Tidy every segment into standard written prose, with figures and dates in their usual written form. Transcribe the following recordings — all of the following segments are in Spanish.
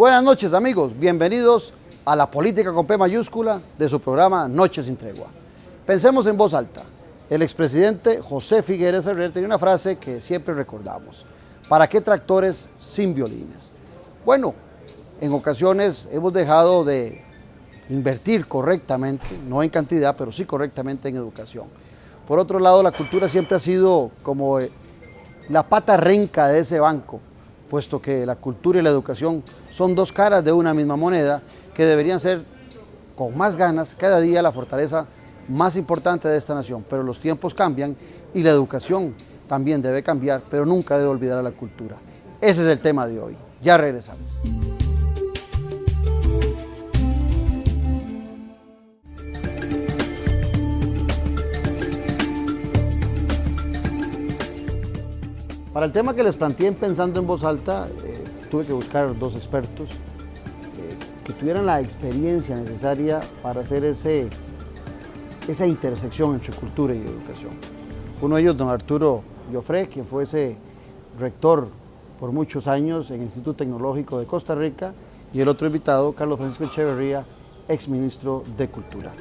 Buenas noches amigos, bienvenidos a la política con P mayúscula de su programa Noches sin Tregua. Pensemos en voz alta. El expresidente José Figueres Ferrer tenía una frase que siempre recordamos. ¿Para qué tractores sin violines? Bueno, en ocasiones hemos dejado de invertir correctamente, no en cantidad, pero sí correctamente en educación. Por otro lado, la cultura siempre ha sido como la pata renca de ese banco, puesto que la cultura y la educación son dos caras de una misma moneda que deberían ser con más ganas cada día la fortaleza más importante de esta nación. Pero los tiempos cambian y la educación también debe cambiar, pero nunca debe olvidar a la cultura. Ese es el tema de hoy. Ya regresamos. Para el tema que les planteé en Pensando en Voz Alta, tuve que buscar dos expertos que tuvieran la experiencia necesaria para hacer esa intersección entre cultura y educación. Uno de ellos, don Arturo Joffre, quien fue ese rector por muchos años en el Instituto Tecnológico de Costa Rica, y el otro invitado, Carlos Francisco Echeverría, exministro de Cultura.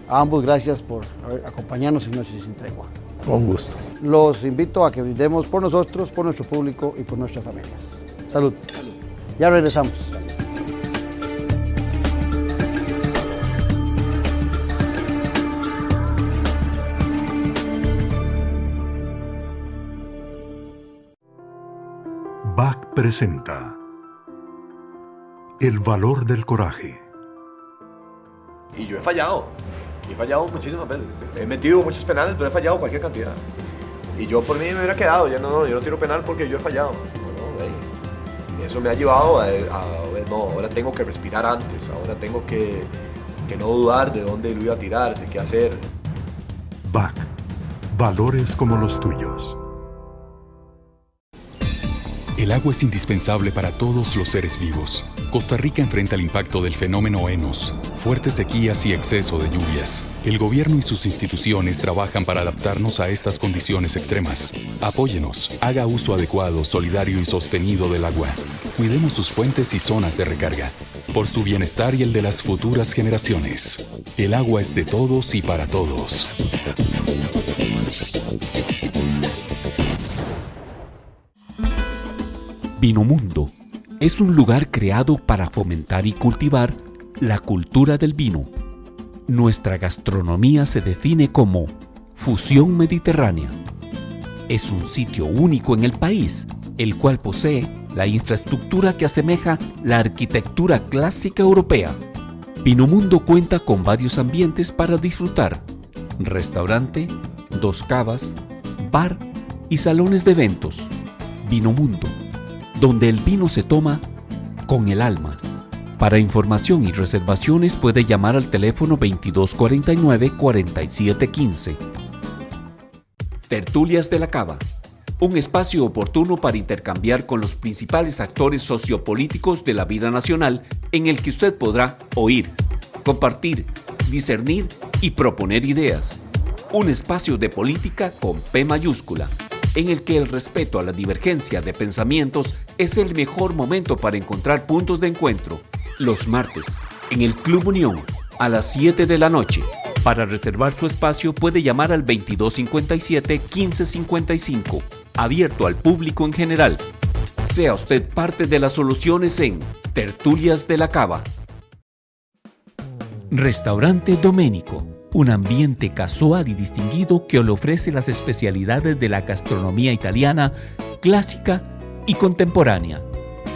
A ambos gracias por acompañarnos en Noches sin Tregua. Con gusto. Los invito a que brindemos por nosotros, por nuestro público y por nuestras familias. Salud. Salud. Ya regresamos. BAC presenta El valor del coraje. Y yo he fallado muchísimas veces. He metido muchos penales, pero he fallado cualquier cantidad. Y yo por mí me hubiera quedado, yo no tiro penal porque yo he fallado. Bueno, eso me ha llevado a ver, no, ahora tengo que respirar antes, ahora tengo que no dudar de dónde lo iba a tirar, de qué hacer. BAC, valores como los tuyos. El agua es indispensable para todos los seres vivos. Costa Rica enfrenta el impacto del fenómeno ENOS, fuertes sequías y exceso de lluvias. El gobierno y sus instituciones trabajan para adaptarnos a estas condiciones extremas. Apóyenos, haga uso adecuado, solidario y sostenido del agua. Cuidemos sus fuentes y zonas de recarga. Por su bienestar y el de las futuras generaciones. El agua es de todos y para todos. Vinomundo es un lugar creado para fomentar y cultivar la cultura del vino. Nuestra gastronomía se define como fusión mediterránea. Es un sitio único en el país, el cual posee la infraestructura que asemeja la arquitectura clásica europea. Vinomundo cuenta con varios ambientes para disfrutar: restaurante, 2 cavas, bar y salones de eventos. Vinomundo, donde el vino se toma con el alma. Para información y reservaciones puede llamar al teléfono 2249-4715. Tertulias de la Cava, un espacio oportuno para intercambiar con los principales actores sociopolíticos de la vida nacional, en el que usted podrá oír, compartir, discernir y proponer ideas. Un espacio de política con P mayúscula, en el que el respeto a la divergencia de pensamientos es el mejor momento para encontrar puntos de encuentro. Los martes, en el Club Unión, a las 7 de la noche. Para reservar su espacio puede llamar al 2257-1555, abierto al público en general. Sea usted parte de las soluciones en Tertulias de la Cava. Restaurante Doménico, un ambiente casual y distinguido que le ofrece las especialidades de la gastronomía italiana, clásica y contemporánea,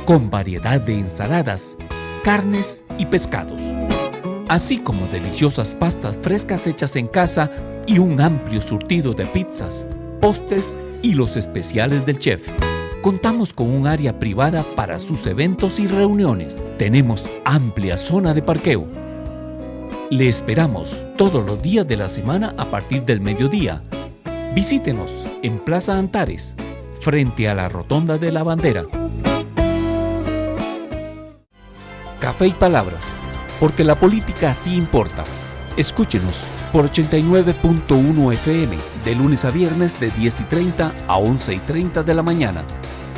con variedad de ensaladas, carnes y pescados, así como deliciosas pastas frescas hechas en casa y un amplio surtido de pizzas, postres y los especiales del chef. Contamos con un área privada para sus eventos y reuniones. Tenemos amplia zona de parqueo. Le esperamos todos los días de la semana a partir del mediodía. Visítenos en Plaza Antares, frente a la Rotonda de la Bandera. Café y Palabras, porque la política sí importa. Escúchenos por 89.1 FM, de lunes a viernes de 10:30 a 11:30 de la mañana.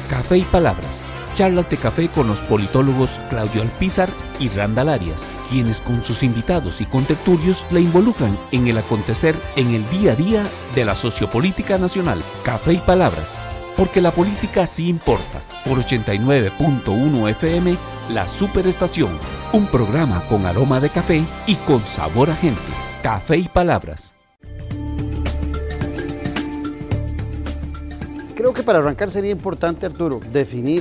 Café y Palabras, charlas de café con los politólogos Claudio Alpizar y Randall Arias, quienes con sus invitados y contertulios la involucran en el acontecer en el día a día de la sociopolítica nacional. Café y Palabras, porque la política sí importa. Por 89.1 FM, La Superestación, un programa con aroma de café y con sabor a gente. Café y Palabras. Creo que para arrancar sería importante, Arturo,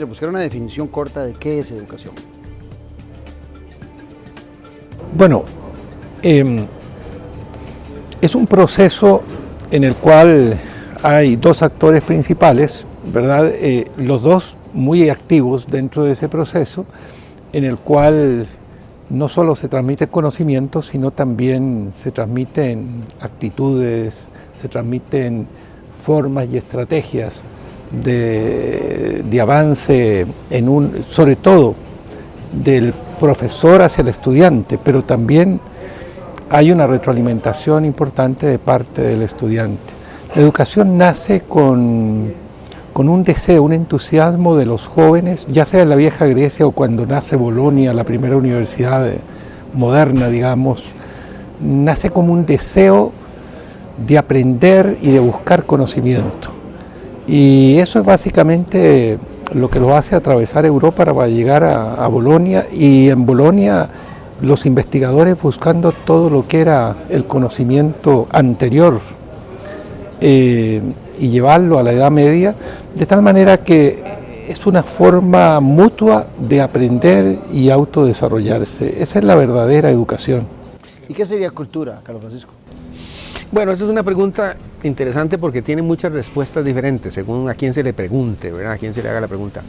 buscar una definición corta de qué es educación. Bueno, es un proceso en el cual hay dos actores principales, ¿verdad? Los dos muy activos dentro de ese proceso, en el cual no solo se transmiten conocimientos, sino también se transmiten actitudes, se transmiten formas y estrategias de avance, sobre todo del profesor hacia el estudiante, pero también hay una retroalimentación importante de parte del estudiante. La educación nace con un deseo, un entusiasmo de los jóvenes, ya sea en la vieja Grecia o cuando nace Bolonia, la primera universidad moderna, digamos, nace como un deseo de aprender y de buscar conocimiento. Y eso es básicamente lo que lo hace atravesar Europa para llegar a Bolonia, y en Bolonia los investigadores buscando todo lo que era el conocimiento anterior y llevarlo a la Edad Media, de tal manera que es una forma mutua de aprender y autodesarrollarse. Esa es la verdadera educación. ¿Y qué sería cultura, Carlos Francisco? Bueno, esa es una pregunta interesante porque tiene muchas respuestas diferentes según a quién se le pregunte, ¿verdad? A quién se le haga la pregunta.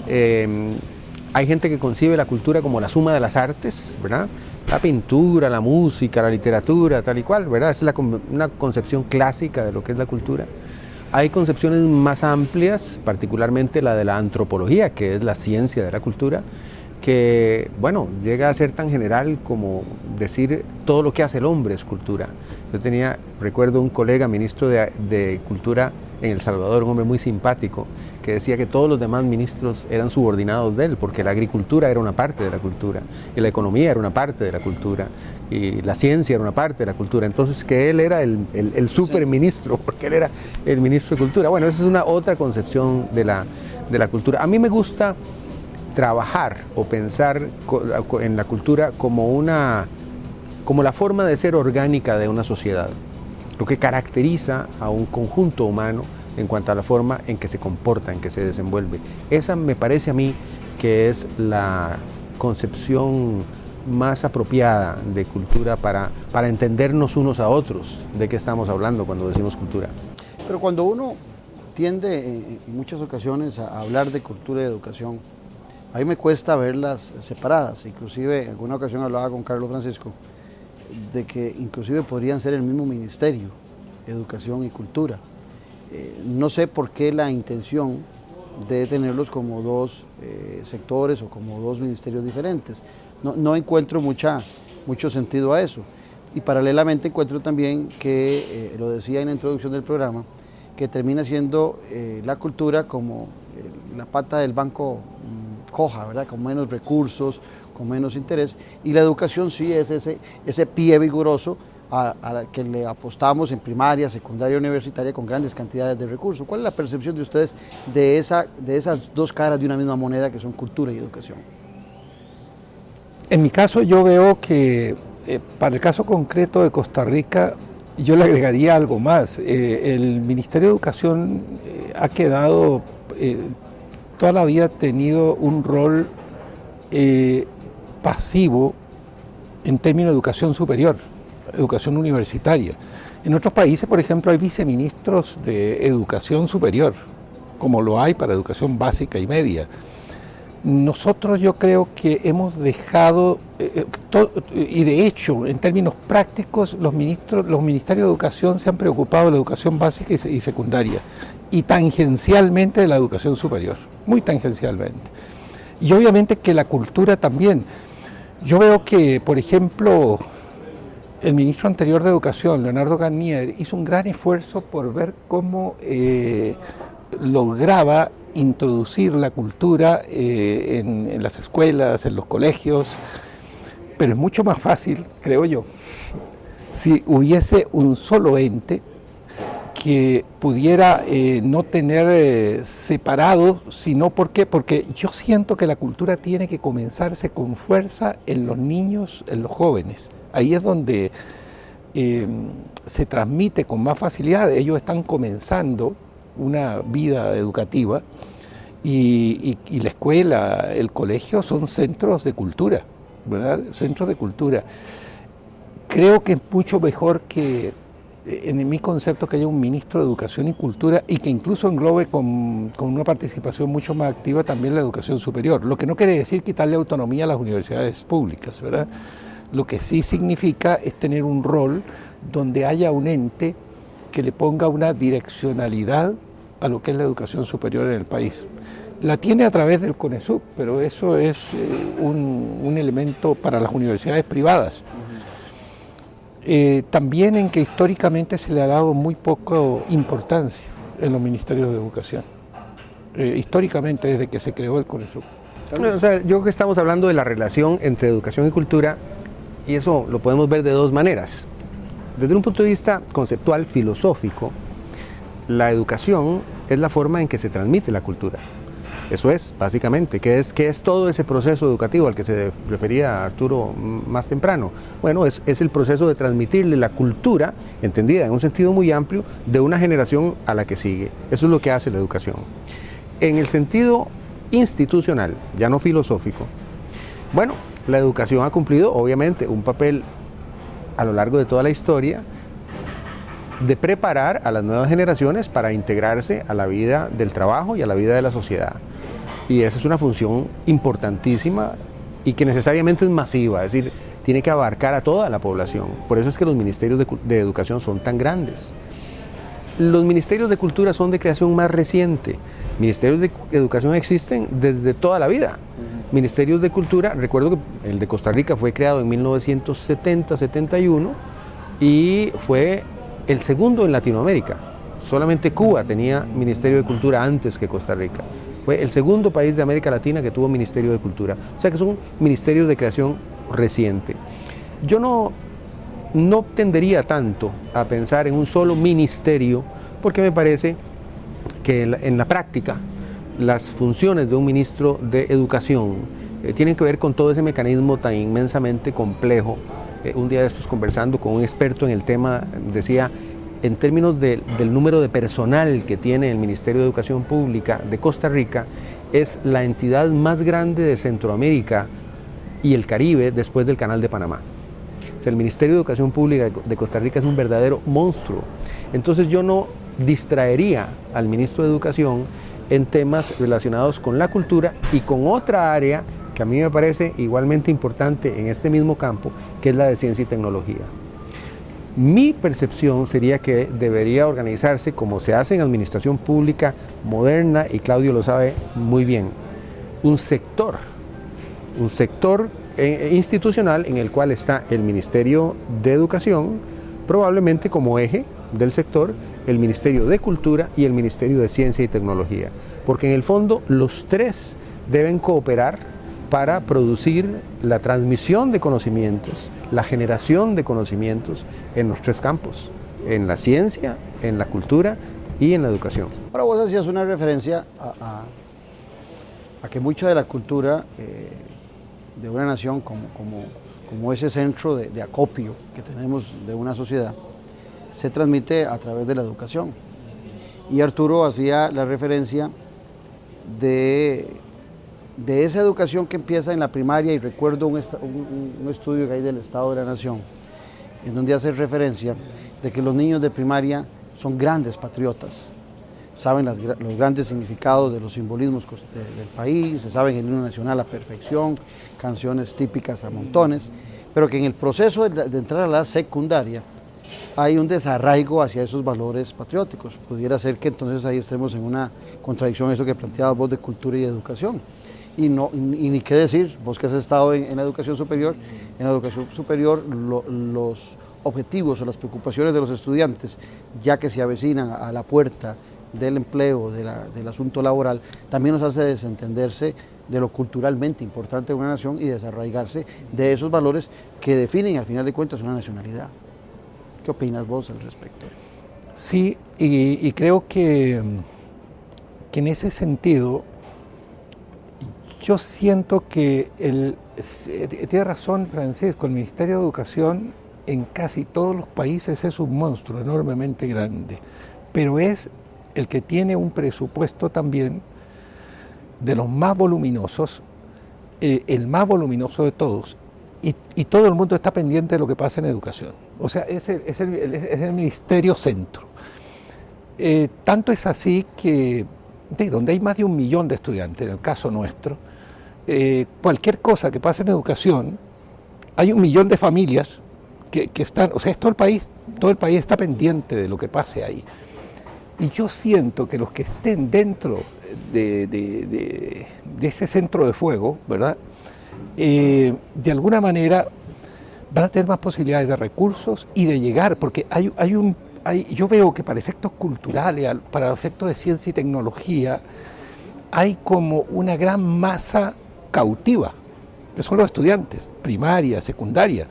Hay gente que concibe la cultura como la suma de las artes, ¿verdad? La pintura, la música, la literatura, tal y cual, ¿verdad? Es una concepción clásica de lo que es la cultura. Hay concepciones más amplias, particularmente la de la antropología, que es la ciencia de la cultura, que, bueno, llega a ser tan general como decir todo lo que hace el hombre es cultura. Yo recuerdo un colega, ministro de Cultura en El Salvador, un hombre muy simpático, que decía que todos los demás ministros eran subordinados de él, porque la agricultura era una parte de la cultura, y la economía era una parte de la cultura, y la ciencia era una parte de la cultura. Entonces que él era el superministro, porque él era el ministro de Cultura. Bueno, esa es una otra concepción de la cultura. A mí me gusta trabajar o pensar en la cultura como la forma de ser orgánica de una sociedad, lo que caracteriza a un conjunto humano en cuanto a la forma en que se comporta, en que se desenvuelve. Esa me parece a mí que es la concepción más apropiada de cultura para entendernos unos a otros de qué estamos hablando cuando decimos cultura. Pero cuando uno tiende en muchas ocasiones a hablar de cultura y educación, a mí me cuesta verlas separadas. Inclusive en alguna ocasión hablaba con Carlos Francisco de que inclusive podrían ser el mismo ministerio, educación y cultura. No sé por qué la intención de tenerlos como dos sectores o como dos ministerios diferentes. No encuentro mucho sentido a eso. Y paralelamente encuentro también que, lo decía en la introducción del programa, que termina siendo la cultura como la pata del banco coja, ¿verdad? Con menos recursos, con menos interés, y la educación sí es ese pie vigoroso a la que le apostamos en primaria, secundaria, universitaria con grandes cantidades de recursos. ¿Cuál es la percepción de ustedes de esas dos caras de una misma moneda que son cultura y educación? En mi caso yo veo que para el caso concreto de Costa Rica yo le agregaría algo más. El Ministerio de Educación ha quedado, toda la vida ha tenido un rol pasivo en términos de educación superior, educación universitaria. En otros países, por ejemplo, hay viceministros de educación superior, como lo hay para educación básica y media. Nosotros yo creo que hemos dejado, y de hecho, en términos prácticos, los ministerios de educación se han preocupado de la educación básica y secundaria, y tangencialmente de la educación superior, muy tangencialmente. Y obviamente que la cultura también. Yo veo que, por ejemplo, el ministro anterior de Educación, Leonardo Garnier, hizo un gran esfuerzo por ver cómo lograba introducir la cultura en las escuelas, en los colegios, pero es mucho más fácil, creo yo, si hubiese un solo ente que pudiera no tener separado, sino porque yo siento que la cultura tiene que comenzarse con fuerza en los niños, en los jóvenes. Ahí es donde se transmite con más facilidad. Ellos están comenzando una vida educativa y la escuela, el colegio son centros de cultura, ¿verdad? Centros de cultura. Creo que es mucho mejor que, en mi concepto, que haya un ministro de Educación y Cultura y que incluso englobe con una participación mucho más activa también la educación superior. Lo que no quiere decir quitarle autonomía a las universidades públicas, ¿verdad? Lo que sí significa es tener un rol donde haya un ente que le ponga una direccionalidad a lo que es la educación superior en el país. La tiene a través del CONESUB, pero eso es un elemento para las universidades privadas. También en que históricamente se le ha dado muy poca importancia en los ministerios de educación, históricamente desde que se creó el CONESUB. O sea, yo creo que estamos hablando de la relación entre educación y cultura, y eso lo podemos ver de dos maneras. Desde un punto de vista conceptual, filosófico, la educación es la forma en que se transmite la cultura. Eso es, básicamente, ¿qué es todo ese proceso educativo al que se refería Arturo más temprano? Bueno, es el proceso de transmitirle la cultura, entendida en un sentido muy amplio, de una generación a la que sigue. Eso es lo que hace la educación. En el sentido institucional, ya no filosófico, bueno, la educación ha cumplido, obviamente, un papel a lo largo de toda la historia de preparar a las nuevas generaciones para integrarse a la vida del trabajo y a la vida de la sociedad. Y esa es una función importantísima y que necesariamente es masiva, es decir, tiene que abarcar a toda la población. Por eso es que los ministerios de educación son tan grandes. Los ministerios de cultura son de creación más reciente. Ministerios de educación existen desde toda la vida. Ministerios de cultura, recuerdo que el de Costa Rica fue creado en 1970-71 y fue el segundo en Latinoamérica. Solamente Cuba tenía Ministerio de Cultura antes que Costa Rica. Fue el segundo país de América Latina que tuvo Ministerio de Cultura. O sea que son ministerios de creación reciente. Yo no tendería tanto a pensar en un solo ministerio, porque me parece que en la práctica las funciones de un ministro de Educación tienen que ver con todo ese mecanismo tan inmensamente complejo. Un día de estos, conversando con un experto en el tema, decía, en términos del número de personal que tiene el Ministerio de Educación Pública de Costa Rica, es la entidad más grande de Centroamérica y el Caribe después del Canal de Panamá. O sea, el Ministerio de Educación Pública de Costa Rica es un verdadero monstruo. Entonces yo no distraería al ministro de Educación en temas relacionados con la cultura y con otra área que a mí me parece igualmente importante en este mismo campo, que es la de ciencia y tecnología. Mi percepción sería que debería organizarse como se hace en administración pública moderna, y Claudio lo sabe muy bien, un sector institucional en el cual está el Ministerio de Educación, probablemente como eje del sector, el Ministerio de Cultura y el Ministerio de Ciencia y Tecnología, porque en el fondo los tres deben cooperar para producir la transmisión de conocimientos, la generación de conocimientos en los tres campos, en la ciencia, en la cultura y en la educación. Ahora vos hacías una referencia a que mucha de la cultura de una nación como ese centro de acopio que tenemos de una sociedad se transmite a través de la educación. Y Arturo hacía la referencia de esa educación que empieza en la primaria, y recuerdo un estudio que hay del Estado de la Nación, en donde hace referencia de que los niños de primaria son grandes patriotas, saben los grandes significados de los simbolismos del país, se saben el himno nacional a perfección, canciones típicas a montones, pero que en el proceso de entrar a la secundaria hay un desarraigo hacia esos valores patrióticos. Pudiera ser que entonces ahí estemos en una contradicción, eso que planteabas vos de cultura y educación. Y ni qué decir, vos que has estado en la educación superior, los objetivos o las preocupaciones de los estudiantes, ya que se avecinan a la puerta del empleo, del asunto laboral, también nos hace desentenderse de lo culturalmente importante de una nación y desarraigarse de esos valores que definen al final de cuentas una nacionalidad. ¿Qué opinas vos al respecto? Sí, y creo que en ese sentido yo siento que tiene razón Francisco, el Ministerio de Educación en casi todos los países es un monstruo enormemente grande, pero es el que tiene un presupuesto también de los más voluminosos, el más voluminoso de todos, y todo el mundo está pendiente de lo que pasa en educación. O sea, es el Ministerio Centro. Tanto es así que donde hay más de 1 millón de estudiantes, en el caso nuestro, cualquier cosa que pase en educación, hay 1 millón de familias que están, o sea, todo el país está pendiente de lo que pase ahí. Y yo siento que los que estén dentro de ese centro de fuego, ¿verdad? De alguna manera van a tener más posibilidades de recursos y de llegar, porque yo veo que para efectos culturales, para efectos de ciencia y tecnología, hay como una gran masa cautiva, que son los estudiantes, primaria, secundaria.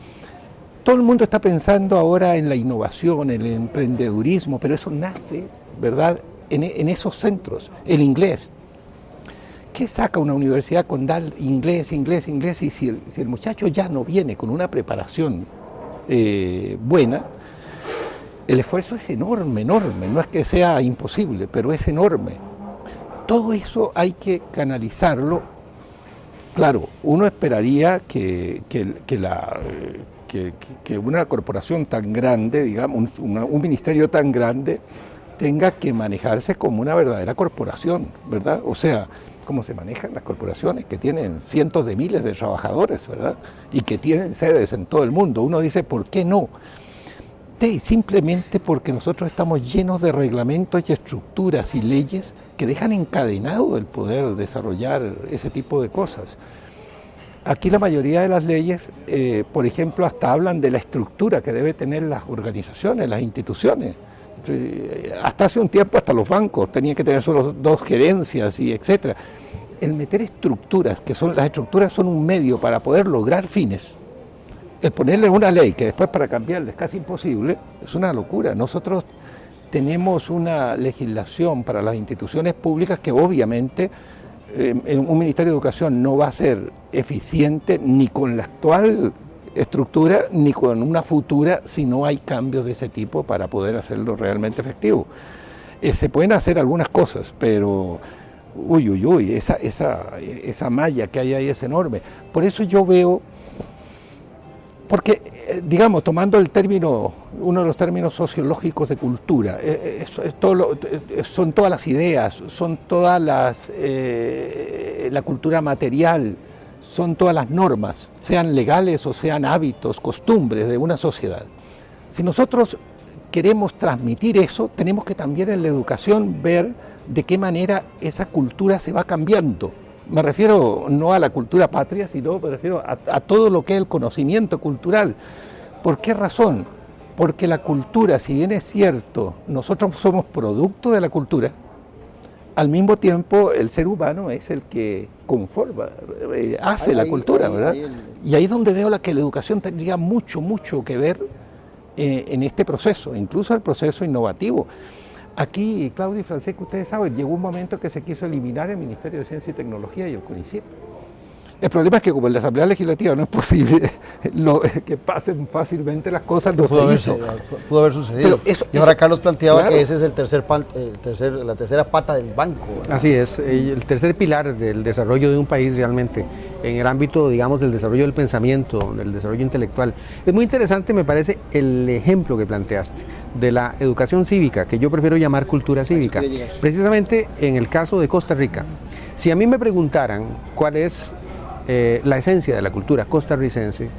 Todo el mundo está pensando ahora en la innovación, en el emprendedurismo, pero eso nace, ¿verdad?, en esos centros. El inglés. ¿Qué saca una universidad con dar inglés? Y si el muchacho ya no viene con una preparación buena, el esfuerzo es enorme, no es que sea imposible, pero es enorme. Todo eso hay que canalizarlo. Claro, uno esperaría que una corporación tan grande, digamos, un ministerio tan grande, tenga que manejarse como una verdadera corporación, ¿verdad? O sea, como se manejan las corporaciones que tienen cientos de miles de trabajadores, ¿verdad? Y que tienen sedes en todo el mundo. Uno dice, ¿por qué no? Simplemente porque nosotros estamos llenos de reglamentos y estructuras y leyes que dejan encadenado el poder desarrollar ese tipo de cosas. Aquí la mayoría de las leyes, por ejemplo, hasta hablan de la estructura que debe tener las organizaciones, las instituciones. Hasta hace un tiempo hasta los bancos tenían que tener solo 2 gerencias y etcétera. El meter estructuras, las estructuras son un medio para poder lograr fines. El ponerle una ley que después para cambiarla es casi imposible, es una locura. Nosotros tenemos una legislación para las instituciones públicas que obviamente un Ministerio de Educación no va a ser eficiente ni con la actual estructura ni con una futura si no hay cambios de ese tipo para poder hacerlo realmente efectivo. Se pueden hacer algunas cosas, pero esa malla que hay ahí es enorme. Por eso yo veo, porque digamos, tomando uno de los términos sociológicos de cultura, son todas las ideas, son todas la cultura material, son todas las normas, sean legales o sean hábitos, costumbres de una sociedad. Si nosotros queremos transmitir eso, tenemos que también en la educación ver de qué manera esa cultura se va cambiando. Me refiero no a la cultura patria, sino me refiero a todo lo que es el conocimiento cultural. ¿Por qué razón? Porque la cultura, si bien es cierto, nosotros somos producto de la cultura, al mismo tiempo el ser humano es el que conforma, hace la cultura, ¿verdad? Y ahí es donde veo que la educación tendría mucho que ver en este proceso, incluso el proceso innovativo. Aquí, Claudio y Francisco, ustedes saben, llegó un momento que se quiso eliminar el Ministerio de Ciencia y Tecnología y el CONICYT. El problema es que como en la Asamblea Legislativa no es posible que pasen fácilmente las cosas, no se hizo. Pudo haber sucedido. Y ahora Carlos planteaba claro, que ese es la tercera pata del banco, ¿verdad? Así es, el tercer pilar del desarrollo de un país realmente, en el ámbito, digamos, del desarrollo del pensamiento, del desarrollo intelectual. Es muy interesante, me parece, el ejemplo que planteaste de la educación cívica, que yo prefiero llamar cultura cívica. Precisamente en el caso de Costa Rica, si a mí me preguntaran cuál es la esencia de la cultura costarricense,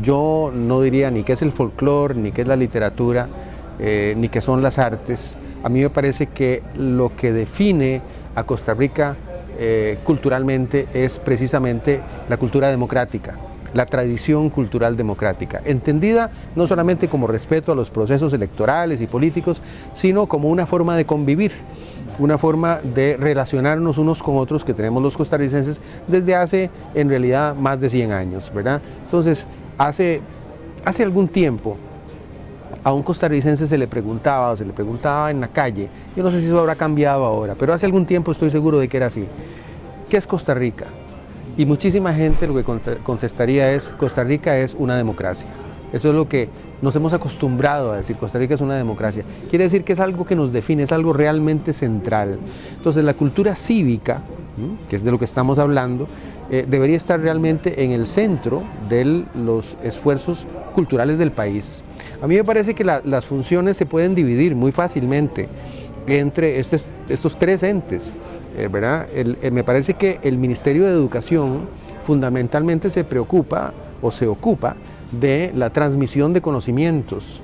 yo no diría ni qué es el folclore, ni qué es la literatura, ni qué son las artes. A mí me parece que lo que define a Costa Rica culturalmente es precisamente la cultura democrática. la tradición cultural democrática, entendida no solamente como respeto a los procesos electorales y políticos, sino como una forma de convivir, una forma de relacionarnos unos con otros que tenemos los costarricenses desde hace en realidad más de 100 años, ¿verdad? Entonces, hace algún tiempo a un costarricense se le preguntaba en la calle, yo no sé si eso habrá cambiado ahora, pero hace algún tiempo estoy seguro de que era así: ¿qué es Costa Rica? Y muchísima gente lo que contestaría es: Costa Rica es una democracia. Eso es lo que nos hemos acostumbrado a decir, Costa Rica es una democracia. Quiere decir que es algo que nos define, es algo realmente central. Entonces la cultura cívica, que es de lo que estamos hablando, debería estar realmente en el centro de los esfuerzos culturales del país. A mí me parece que las funciones se pueden dividir muy fácilmente entre estos tres entes, ¿verdad? Me parece que el Ministerio de Educación fundamentalmente se preocupa o se ocupa de la transmisión de conocimientos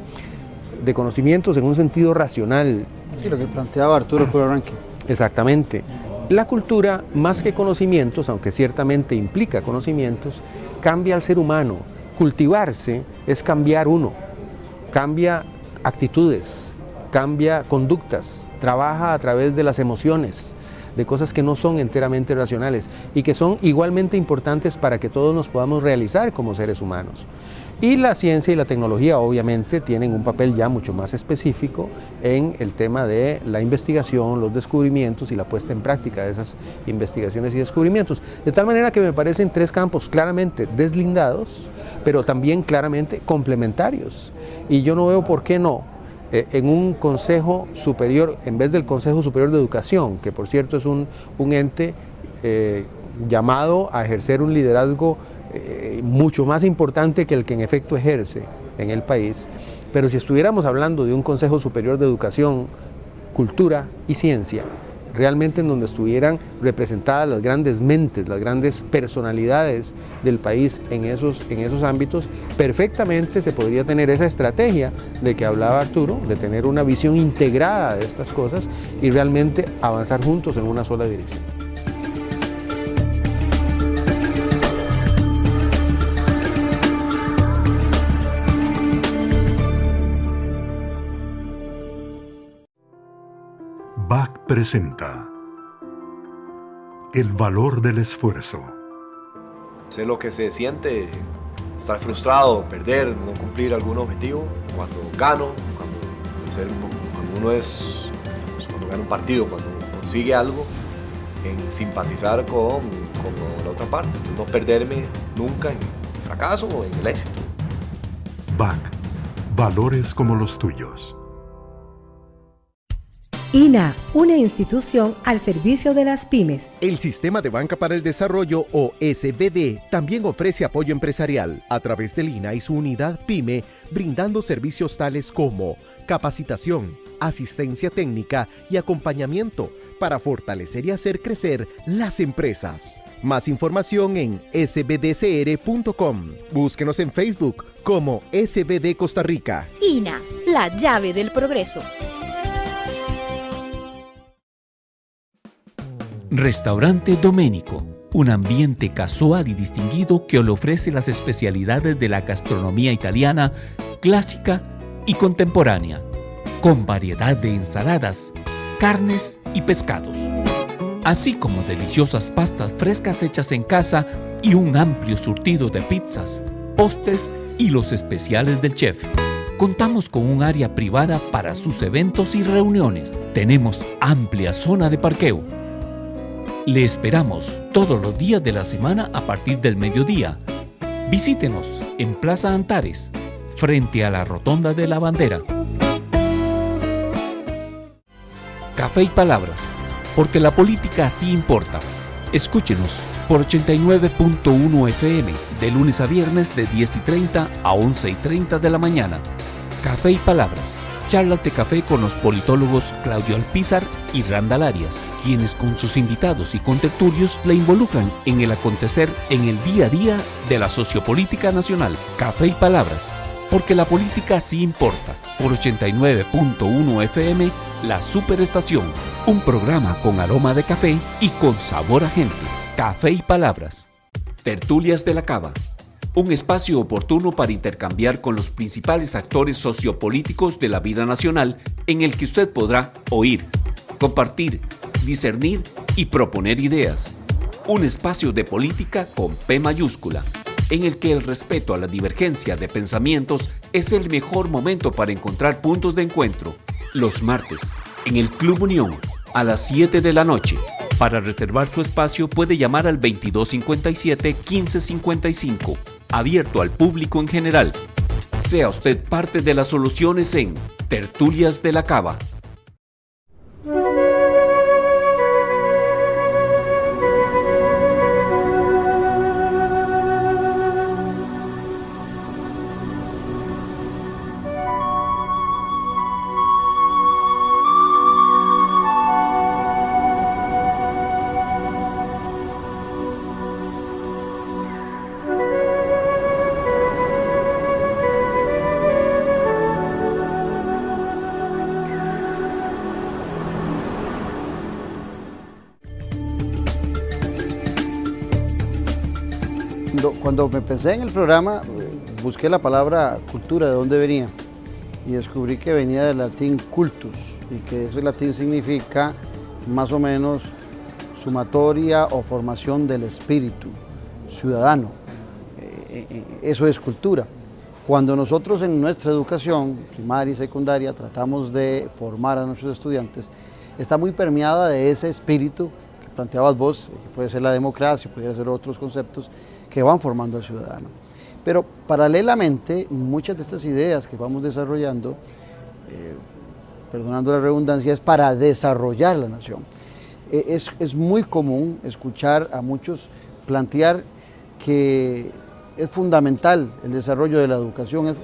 en un sentido racional. Sí, lo que planteaba Arturo Puro Arranque. Exactamente. La cultura, más que conocimientos, aunque ciertamente implica conocimientos, cambia al ser humano. Cultivarse es cambiar uno, cambia actitudes, cambia conductas, trabaja a través de las emociones, de cosas que no son enteramente racionales y que son igualmente importantes para que todos nos podamos realizar como seres humanos. Y la ciencia y la tecnología obviamente tienen un papel ya mucho más específico en el tema de la investigación, los descubrimientos y la puesta en práctica de esas investigaciones y descubrimientos. De tal manera que me parecen tres campos claramente deslindados, pero también claramente complementarios. Y yo no veo por qué no, en un Consejo Superior, en vez del Consejo Superior de Educación, que por cierto es un ente llamado a ejercer un liderazgo mucho más importante que el que en efecto ejerce en el país, pero si estuviéramos hablando de un Consejo Superior de Educación, Cultura y Ciencia, realmente en donde estuvieran representadas las grandes mentes, las grandes personalidades del país en esos ámbitos, perfectamente se podría tener esa estrategia de que hablaba Arturo, de tener una visión integrada de estas cosas y realmente avanzar juntos en una sola dirección. BAC presenta El valor del esfuerzo. Sé lo que se siente estar frustrado, perder, no cumplir algún objetivo. Cuando gano, cuando gana un partido, cuando consigue algo, en simpatizar con la otra parte. No perderme nunca en el fracaso o en el éxito. BAC, valores como los tuyos. INA, una institución al servicio de las pymes. El Sistema de Banca para el Desarrollo, o SBD, también ofrece apoyo empresarial a través del INA y su unidad PYME, brindando servicios tales como capacitación, asistencia técnica y acompañamiento para fortalecer y hacer crecer las empresas. Más información en sbdcr.com. Búsquenos en Facebook como SBD Costa Rica. INA, la llave del progreso. Restaurante Doménico, un ambiente casual y distinguido que le ofrece las especialidades de la gastronomía italiana, clásica y contemporánea, con variedad de ensaladas, carnes y pescados, así como deliciosas pastas frescas hechas en casa y un amplio surtido de pizzas, postres y los especiales del chef. Contamos con un área privada para sus eventos y reuniones. Tenemos amplia zona de parqueo. Le esperamos todos los días de la semana a partir del mediodía. Visítenos en Plaza Antares, frente a la Rotonda de la Bandera. Café y Palabras, porque la política sí importa. Escúchenos por 89.1 FM, de lunes a viernes de 10:30 a 11:30 de la mañana. Café y Palabras. Charlas de café con los politólogos Claudio Alpizar y Randall Arias, quienes con sus invitados y contertulios le involucran en el acontecer en el día a día de la sociopolítica nacional. Café y Palabras, porque la política sí importa. Por 89.1 FM, La Superestación, un programa con aroma de café y con sabor a gente. Café y Palabras. Tertulias de la Cava. un espacio oportuno para intercambiar con los principales actores sociopolíticos de la vida nacional, en el que usted podrá oír, compartir, discernir y proponer ideas. Un espacio de política con P mayúscula, en el que el respeto a la divergencia de pensamientos es el mejor momento para encontrar puntos de encuentro. Los martes, en el Club Unión, a las 7 de la noche. Para reservar su espacio puede llamar al 2257-1555, abierto al público en general. Sea usted parte de las soluciones en Tertulias de la Cava. Cuando me pensé en el programa, busqué la palabra cultura, de dónde venía, y descubrí que venía del latín cultus, y que ese latín significa más o menos sumatoria o formación del espíritu ciudadano. Eso es cultura. Cuando nosotros en nuestra educación primaria y secundaria tratamos de formar a nuestros estudiantes, está muy permeada de ese espíritu que planteabas vos, que puede ser la democracia, puede ser otros conceptos que van formando al ciudadano. Pero paralelamente, muchas de estas ideas que vamos desarrollando, perdonando la redundancia, es para desarrollar la nación. Es muy común escuchar a muchos plantear que es fundamental el desarrollo de la educación.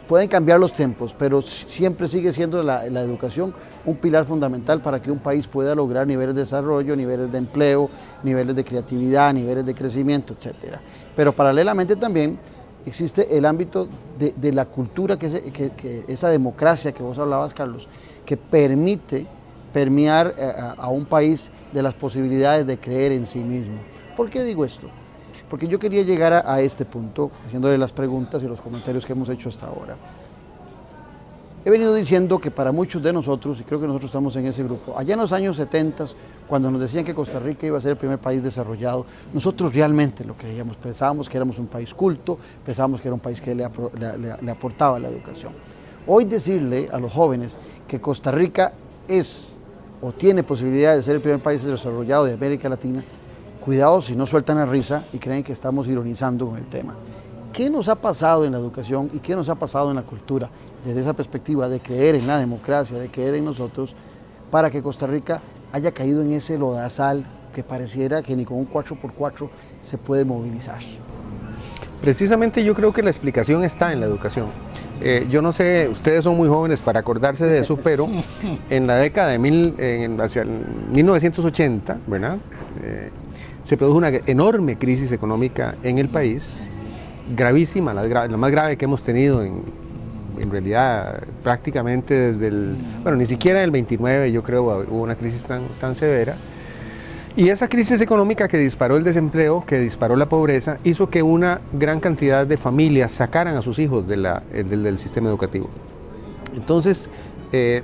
Pueden cambiar los tiempos, pero siempre sigue siendo la educación un pilar fundamental para que un país pueda lograr niveles de desarrollo, niveles de empleo, niveles de creatividad, niveles de crecimiento, etc. Pero paralelamente también existe el ámbito de la cultura, que esa democracia que vos hablabas, Carlos, que permite permear a un país de las posibilidades de creer en sí mismo. ¿Por qué digo esto? Porque yo quería llegar a este punto, haciéndole las preguntas y los comentarios que hemos hecho hasta ahora. He venido diciendo que para muchos de nosotros, y creo que nosotros estamos en ese grupo, allá en los años 70, cuando nos decían que Costa Rica iba a ser el primer país desarrollado, nosotros realmente lo creíamos, pensábamos que éramos un país culto, pensábamos que era un país que le aportaba la educación. Hoy decirle a los jóvenes que Costa Rica es o tiene posibilidad de ser el primer país desarrollado de América Latina, cuidado si no sueltan la risa y creen que estamos ironizando con el tema. ¿Qué nos ha pasado en la educación y qué nos ha pasado en la cultura desde esa perspectiva de creer en la democracia, de creer en nosotros, para que Costa Rica haya caído en ese lodazal que pareciera que ni con un 4x4 se puede movilizar? Precisamente yo creo que la explicación está en la educación. Yo no sé, ustedes son muy jóvenes para acordarse de eso, pero en la década de hacia el 1980, ¿verdad? Se produjo una enorme crisis económica en el país, gravísima, la más grave que hemos tenido en realidad prácticamente desde ni siquiera en el 29 yo creo hubo una crisis tan severa. Y esa crisis económica que disparó el desempleo, que disparó la pobreza, hizo que una gran cantidad de familias sacaran a sus hijos del sistema educativo. Entonces,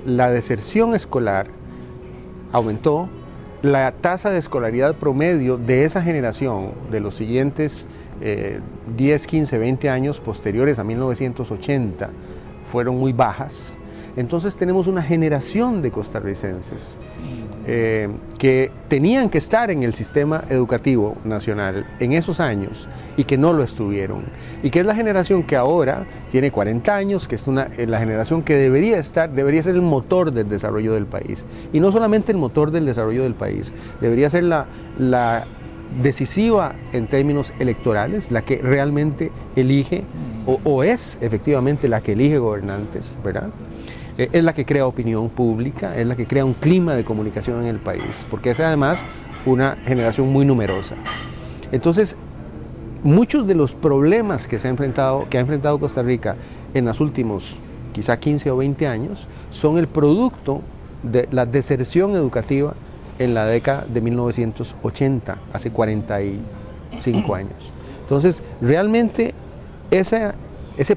la deserción escolar aumentó. La tasa de escolaridad promedio de esa generación, de los siguientes 10, 15, 20 años posteriores a 1980, fueron muy bajas. Entonces tenemos una generación de costarricenses que tenían que estar en el sistema educativo nacional en esos años y que no lo estuvieron. Y que es la generación que ahora tiene 40 años, que es la generación que debería ser el motor del desarrollo del país. Y no solamente el motor del desarrollo del país, debería ser la decisiva en términos electorales, la que realmente elige o es efectivamente la que elige gobernantes, ¿verdad? Es la que crea opinión pública, es la que crea un clima de comunicación en el país, porque es además una generación muy numerosa. Entonces, muchos de los problemas que ha enfrentado Costa Rica en los últimos quizá 15 o 20 años son el producto de la deserción educativa en la década de 1980, hace 45 años. Entonces, realmente ese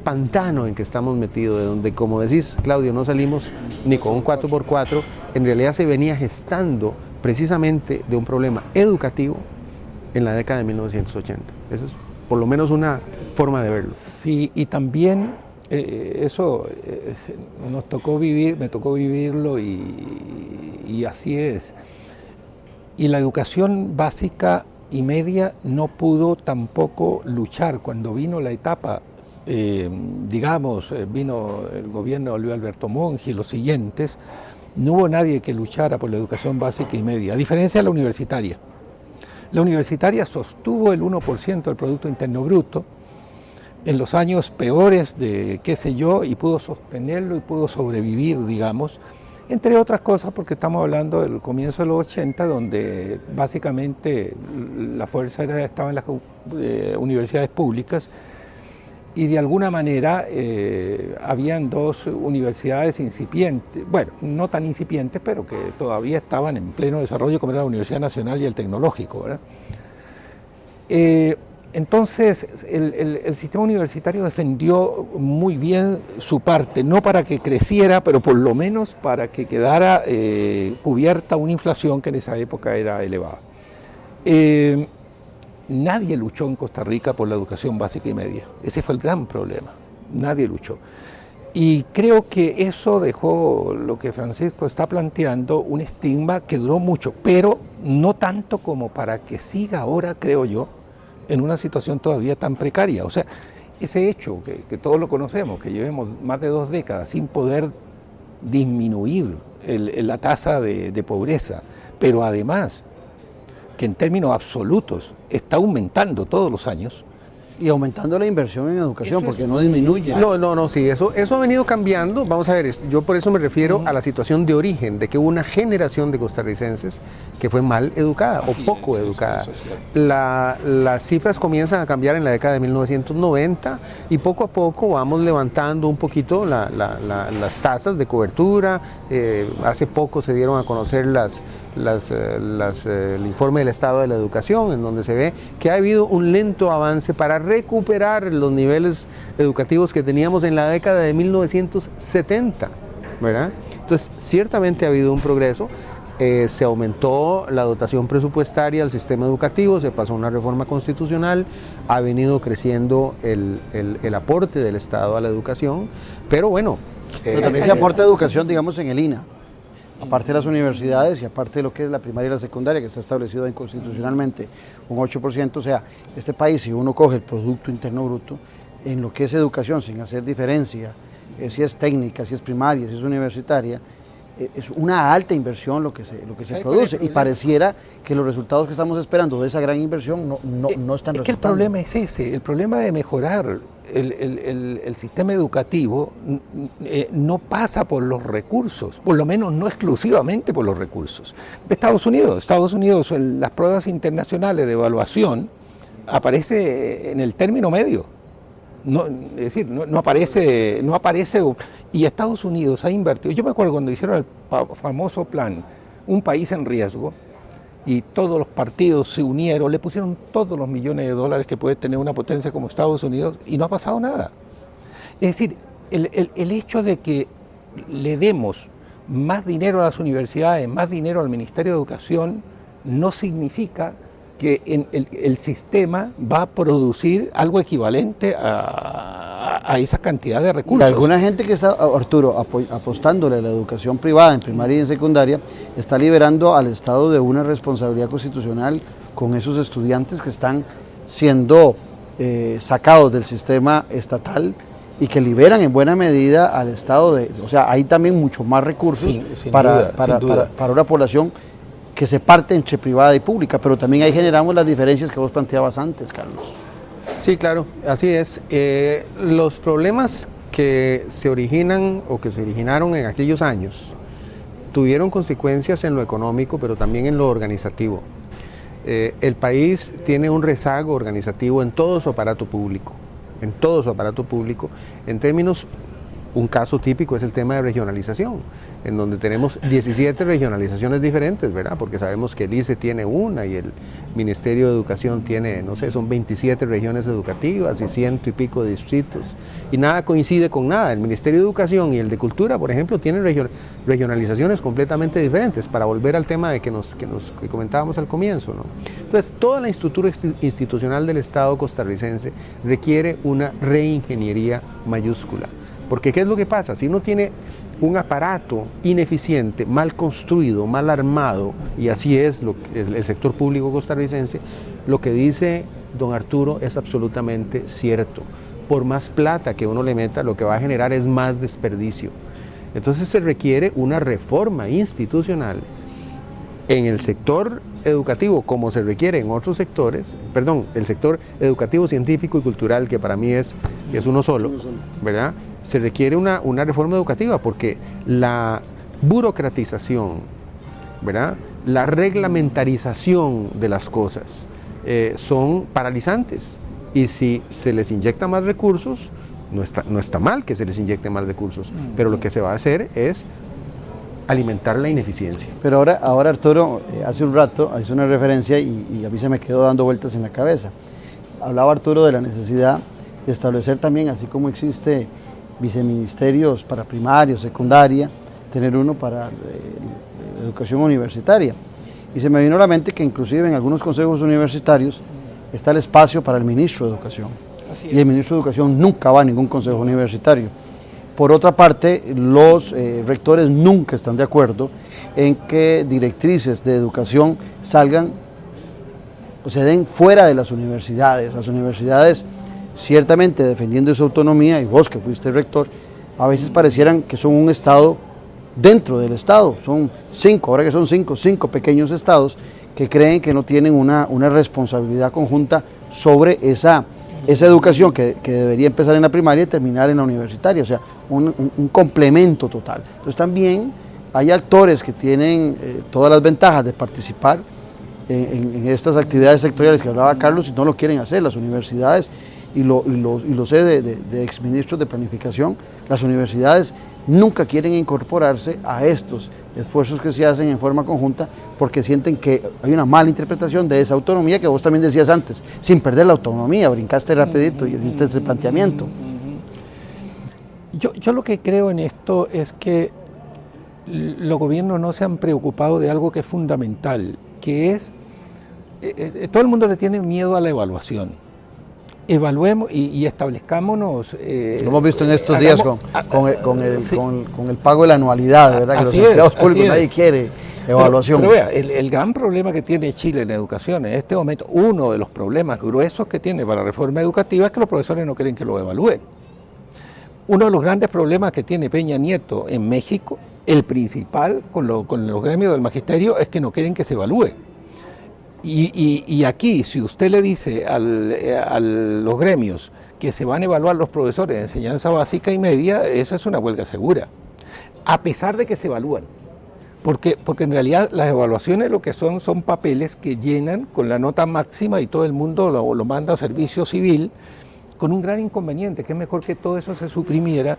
pantano en que estamos metidos, de donde, como decís, Claudio, no salimos ni con un 4x4, en realidad se venía gestando precisamente de un problema educativo en la década de 1980. Esa es por lo menos una forma de verlo. Sí, y también eso me tocó vivirlo y así es. Y la educación básica y media no pudo tampoco luchar cuando vino la etapa, vino el gobierno de Luis Alberto Monge y los siguientes, no hubo nadie que luchara por la educación básica y media, a diferencia de la universitaria. La universitaria sostuvo el 1% del Producto Interno Bruto en los años peores de qué sé yo, y pudo sostenerlo y pudo sobrevivir, digamos, entre otras cosas porque estamos hablando del comienzo de los 80, donde básicamente la fuerza estaba en las universidades públicas, y de alguna manera habían dos universidades incipientes, bueno, no tan incipientes, pero que todavía estaban en pleno desarrollo, como era la Universidad Nacional y el Tecnológico, ¿verdad? Entonces, el sistema universitario defendió muy bien su parte, no para que creciera, pero por lo menos para que quedara cubierta una inflación que en esa época era elevada. Nadie luchó en Costa Rica por la educación básica y media. Ese fue el gran problema. Nadie luchó. Y creo que eso dejó, lo que Francisco está planteando, un estigma que duró mucho, pero no tanto como para que siga ahora, creo yo, en una situación todavía tan precaria. O sea, ese hecho que todos lo conocemos, que llevemos más de 2 décadas sin poder disminuir la tasa de pobreza, pero además que en términos absolutos está aumentando todos los años. Y aumentando la inversión en educación, porque no disminuye. No, sí, eso ha venido cambiando. Vamos a ver, yo por eso me refiero a la situación de origen, de que hubo una generación de costarricenses que fue mal educada o poco educada. Las cifras comienzan a cambiar en la década de 1990 y poco a poco vamos levantando un poquito las tasas de cobertura. Hace poco se dieron a conocer el informe del estado de la educación, en donde se ve que ha habido un lento avance para recuperar los niveles educativos que teníamos en la década de 1970, ¿verdad? Entonces, ciertamente ha habido un progreso. Se aumentó la dotación presupuestaria al sistema educativo, se pasó una reforma constitucional, ha venido creciendo el aporte del Estado a la educación, pero bueno... Pero también se aporta educación, digamos, en el INA, aparte de las universidades y aparte de lo que es la primaria y la secundaria, que está establecido constitucionalmente un 8%, o sea, este país, si uno coge el Producto Interno Bruto, en lo que es educación, sin hacer diferencia, si es técnica, si es primaria, si es universitaria, es una alta inversión lo que se produce, y pareciera que los resultados que estamos esperando de esa gran inversión no están resultando. Es que el problema es ese, el problema de mejorar el sistema educativo no pasa por los recursos, por lo menos no exclusivamente por los recursos. Estados Unidos en las pruebas internacionales de evaluación aparece en el término medio. No, es decir, no aparece, y Estados Unidos ha invertido. Yo me acuerdo cuando hicieron el famoso plan, un país en riesgo, y todos los partidos se unieron, le pusieron todos los millones de dólares que puede tener una potencia como Estados Unidos, y no ha pasado nada. Es decir, el hecho de que le demos más dinero a las universidades, más dinero al Ministerio de Educación, no significa que el sistema va a producir algo equivalente a esa cantidad de recursos. Y alguna gente que está, Arturo, apostándole a la educación privada en primaria y en secundaria, está liberando al Estado de una responsabilidad constitucional con esos estudiantes que están siendo sacados del sistema estatal y que liberan en buena medida al Estado o sea, hay también mucho más recursos para una población que se parte entre privada y pública, pero también ahí generamos las diferencias que vos planteabas antes, Carlos. Sí, claro, así es. Los problemas que se originan o que se originaron en aquellos años tuvieron consecuencias en lo económico, pero también en lo organizativo. El país tiene un rezago organizativo en todo su aparato público, en términos Un caso típico es el tema de regionalización, en donde tenemos 17 regionalizaciones diferentes, ¿verdad? Porque sabemos que el ICE tiene una y el Ministerio de Educación tiene, no sé, son 27 regiones educativas y 100 y pico de distritos. Y nada coincide con nada. El Ministerio de Educación y el de Cultura, por ejemplo, tienen regionalizaciones completamente diferentes, para volver al tema de que comentábamos al comienzo, ¿no? Entonces, toda la estructura institucional del Estado costarricense requiere una reingeniería mayúscula. Porque ¿qué es lo que pasa? Si uno tiene un aparato ineficiente, mal construido, mal armado, y así es el sector público costarricense, lo que dice don Arturo es absolutamente cierto. Por más plata que uno le meta, lo que va a generar es más desperdicio. Entonces se requiere una reforma institucional en el sector educativo, como se requiere en otros sectores, el sector educativo, científico y cultural, que para mí es uno solo, ¿verdad? Se requiere una reforma educativa, porque la burocratización, ¿verdad?, la reglamentarización de las cosas son paralizantes. Y si se les inyecta más recursos, no está mal que se les inyecte más recursos, pero lo que se va a hacer es alimentar la ineficiencia. Pero ahora Arturo, hace un rato hizo una referencia y a mí se me quedó dando vueltas en la cabeza. Hablaba Arturo de la necesidad de establecer también, así como existe viceministerios para primaria, secundaria, tener uno para educación universitaria. Y se me vino a la mente que inclusive en algunos consejos universitarios está el espacio para el ministro de Educación. Y el ministro de Educación nunca va a ningún consejo universitario. Por otra parte, los rectores nunca están de acuerdo en que directrices de educación salgan o se den fuera de las universidades. Las universidades, ciertamente defendiendo su autonomía, y vos que fuiste rector, a veces parecieran que son un estado dentro del estado. Son ahora que son cinco pequeños estados que creen que no tienen una responsabilidad conjunta sobre esa educación que debería empezar en la primaria y terminar en la universitaria, o sea, un complemento total. Entonces también hay actores que tienen todas las ventajas de participar en estas actividades sectoriales que hablaba Carlos y no lo quieren hacer. Las universidades, y lo sé de exministros de planificación, las universidades nunca quieren incorporarse a estos esfuerzos que se hacen en forma conjunta porque sienten que hay una mala interpretación de esa autonomía que vos también decías antes, sin perder la autonomía, brincaste rapidito y hiciste ese planteamiento. Yo lo que creo en esto es que los gobiernos no se han preocupado de algo que es fundamental, que es, todo el mundo le tiene miedo a la evaluación. Evaluemos y establezcámonos. Lo hemos visto en estos días con el pago de la anualidad, ¿verdad? Que los empleados públicos nadie quiere evaluación. Pero vea, el gran problema que tiene Chile en educación en este momento, uno de los problemas gruesos que tiene para la reforma educativa es que los profesores no quieren que lo evalúen. Uno de los grandes problemas que tiene Peña Nieto en México, el principal con los gremios del magisterio, es que no quieren que se evalúe. Y aquí, si usted le dice a los gremios que se van a evaluar los profesores de enseñanza básica y media, eso es una huelga segura, a pesar de que se evalúan. Porque en realidad las evaluaciones lo que son papeles que llenan con la nota máxima y todo el mundo lo manda a servicio civil, con un gran inconveniente, que es mejor que todo eso se suprimiera,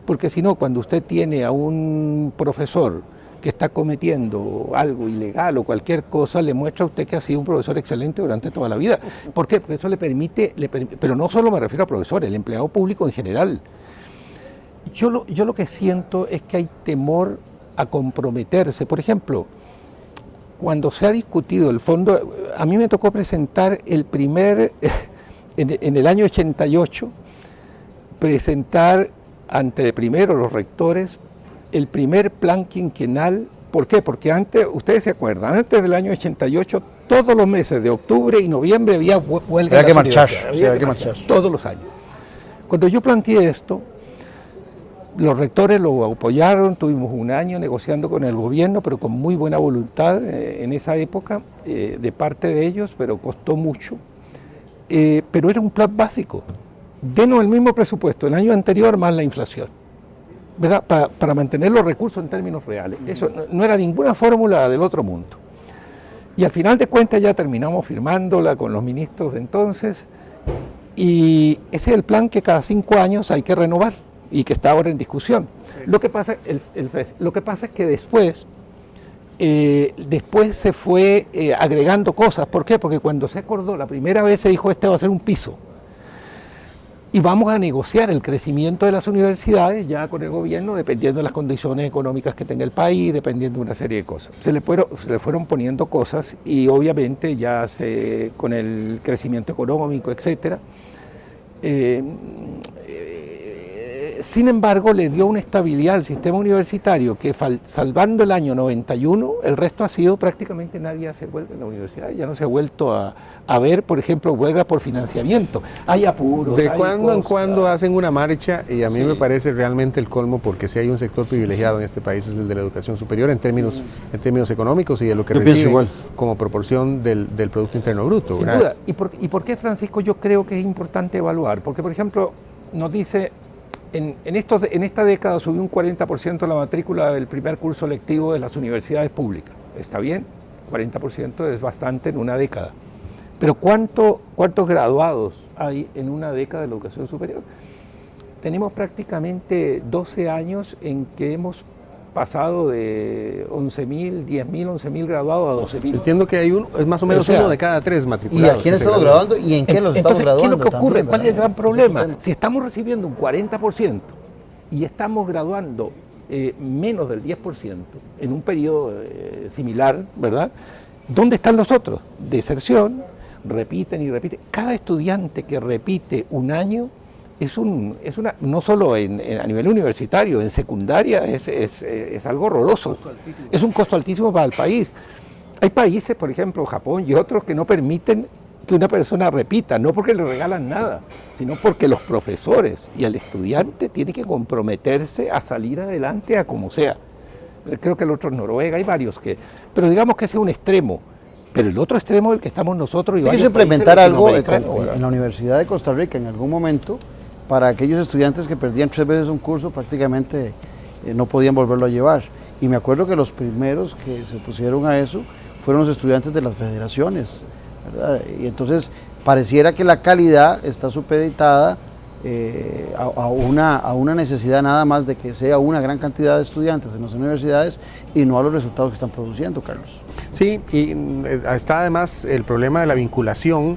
porque si no, cuando usted tiene a un profesor que está cometiendo algo ilegal o cualquier cosa, le muestra a usted que ha sido un profesor excelente durante toda la vida. ¿Por qué? Porque eso le permite, pero no solo me refiero a profesores, el empleado público en general. Yo lo que siento es que hay temor a comprometerse. Por ejemplo, cuando se ha discutido el fondo, a mí me tocó presentar el primer, en el año 88, presentar ante primero los rectores el primer plan quinquenal. ¿Por qué? Porque antes, ustedes se acuerdan, antes del año 88, todos los meses de octubre y noviembre había huelga. Había que marchar todos los años. Cuando yo planteé esto, los rectores lo apoyaron, tuvimos un año negociando con el gobierno, pero con muy buena voluntad en esa época de parte de ellos, pero costó mucho. Pero era un plan básico. Denos el mismo presupuesto el año anterior más la inflación, ¿verdad? Para mantener los recursos en términos reales. Eso no era ninguna fórmula del otro mundo. Y al final de cuentas ya terminamos firmándola con los ministros de entonces, y ese es el plan que cada 5 años hay que renovar. y que está ahora en discusión. Lo que pasa es que después se fue agregando cosas. ¿Por qué? Porque cuando se acordó, la primera vez se dijo este va a ser un piso. Y vamos a negociar el crecimiento de las universidades ya con el gobierno, dependiendo de las condiciones económicas que tenga el país, dependiendo de una serie de cosas. Se le fueron poniendo cosas y obviamente ya con el crecimiento económico, etcétera. Sin embargo, le dio una estabilidad al sistema universitario que, salvando el año 91, el resto ha sido prácticamente nadie hace huelga en la universidad. Ya no se ha vuelto a ver, por ejemplo, huelga por financiamiento. Hay apuros. De cuando en cuando hacen una marcha y a mí me parece realmente el colmo, porque si hay un sector privilegiado en este país es el de la educación superior en términos económicos y de lo que recibe como proporción del Producto Interno Bruto. Sin duda. ¿Y por qué, Francisco, yo creo que es importante evaluar? Porque, por ejemplo, nos dice... En esta década subió un 40% la matrícula del primer curso lectivo de las universidades públicas. Está bien, 40% es bastante en una década. Pero ¿cuántos graduados hay en una década de la educación superior? Tenemos prácticamente 12 años en que hemos pasado de 11.000, 10.000, 11.000 graduados a 12.000. Entiendo que es más o menos uno de cada 3 matriculados. ¿Y a quién estamos graduando y en qué los estamos graduando? ¿Qué es lo que ocurre? También, ¿Cuál es el gran problema? Si estamos recibiendo un 40% y estamos graduando menos del 10% en un periodo similar, ¿verdad? ¿Dónde están los otros? Deserción, repiten y repiten. Cada estudiante que repite un año no solo a nivel universitario, en secundaria es algo horroroso. Es un costo altísimo para el país. Hay países, por ejemplo, Japón y otros, que no permiten que una persona repita, no porque le regalan nada, sino porque los profesores y el estudiante tienen que comprometerse a salir adelante a como sea. Creo que el otro es Noruega, hay varios pero digamos que ese es un extremo. Pero el otro extremo del que estamos nosotros... Hay que implementar algo en la Universidad de Costa Rica en algún momento, para aquellos estudiantes que perdían 3 veces un curso, prácticamente no podían volverlo a llevar. Y me acuerdo que los primeros que se pusieron a eso fueron los estudiantes de las federaciones, ¿verdad? Y entonces pareciera que la calidad está supeditada a una necesidad nada más de que sea una gran cantidad de estudiantes en las universidades y no a los resultados que están produciendo, Carlos. Sí, y está además el problema de la vinculación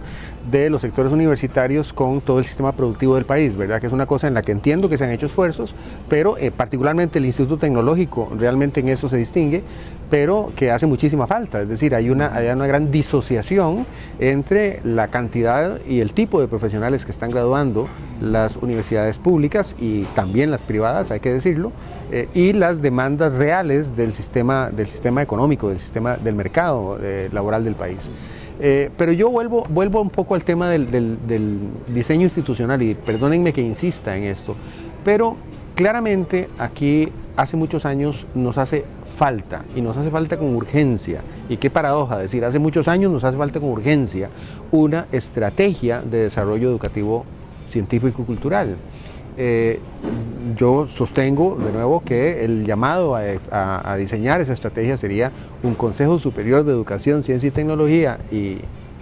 de los sectores universitarios con todo el sistema productivo del país, ¿verdad? Que es una cosa en la que entiendo que se han hecho esfuerzos, pero particularmente el Instituto Tecnológico realmente en eso se distingue, pero que hace muchísima falta. Es decir, hay una gran disociación entre la cantidad y el tipo de profesionales que están graduando las universidades públicas y también las privadas, hay que decirlo, y las demandas reales del sistema económico, del mercado laboral del país. Pero yo vuelvo un poco al tema del diseño institucional, y perdónenme que insista en esto, pero claramente aquí hace muchos años nos hace falta, y nos hace falta con urgencia, y qué paradoja decir, hace muchos años nos hace falta con urgencia una estrategia de desarrollo educativo, científico y cultural. Yo sostengo de nuevo que el llamado a diseñar esa estrategia sería un Consejo Superior de Educación, Ciencia y Tecnología y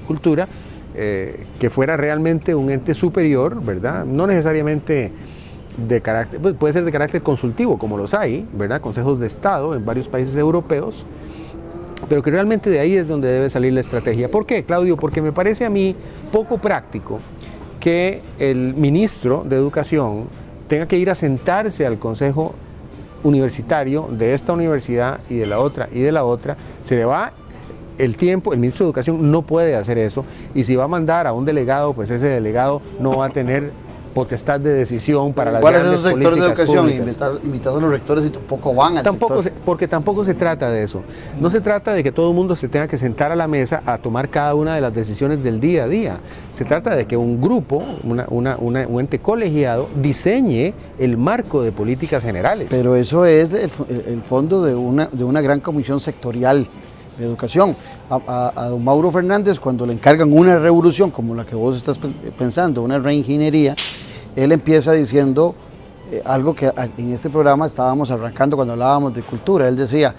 Cultura, que fuera realmente un ente superior, ¿verdad? No necesariamente de carácter, puede ser de carácter consultivo, como los hay, ¿verdad? Consejos de Estado en varios países europeos, pero que realmente de ahí es donde debe salir la estrategia. ¿Por qué, Claudio? Porque me parece a mí poco práctico que el ministro de Educación tenga que ir a sentarse al consejo universitario de esta universidad y de la otra, se le va el tiempo, el ministro de Educación no puede hacer eso, y si va a mandar a un delegado, pues ese delegado no va a tener potestad de decisión para las grandes políticas públicas. ¿Cuál es el sector de educación? Invitando a los rectores y tampoco van al sector. Porque tampoco se trata de eso. No se trata de que todo el mundo se tenga que sentar a la mesa a tomar cada una de las decisiones del día a día. Se trata de que un grupo, un ente colegiado, diseñe el marco de políticas generales. Pero eso es el fondo de una gran comisión sectorial de educación. A don Mauro Fernández, cuando le encargan una revolución como la que vos estás pensando, una reingeniería, él empieza diciendo algo que en este programa estábamos arrancando cuando hablábamos de cultura. Él decía,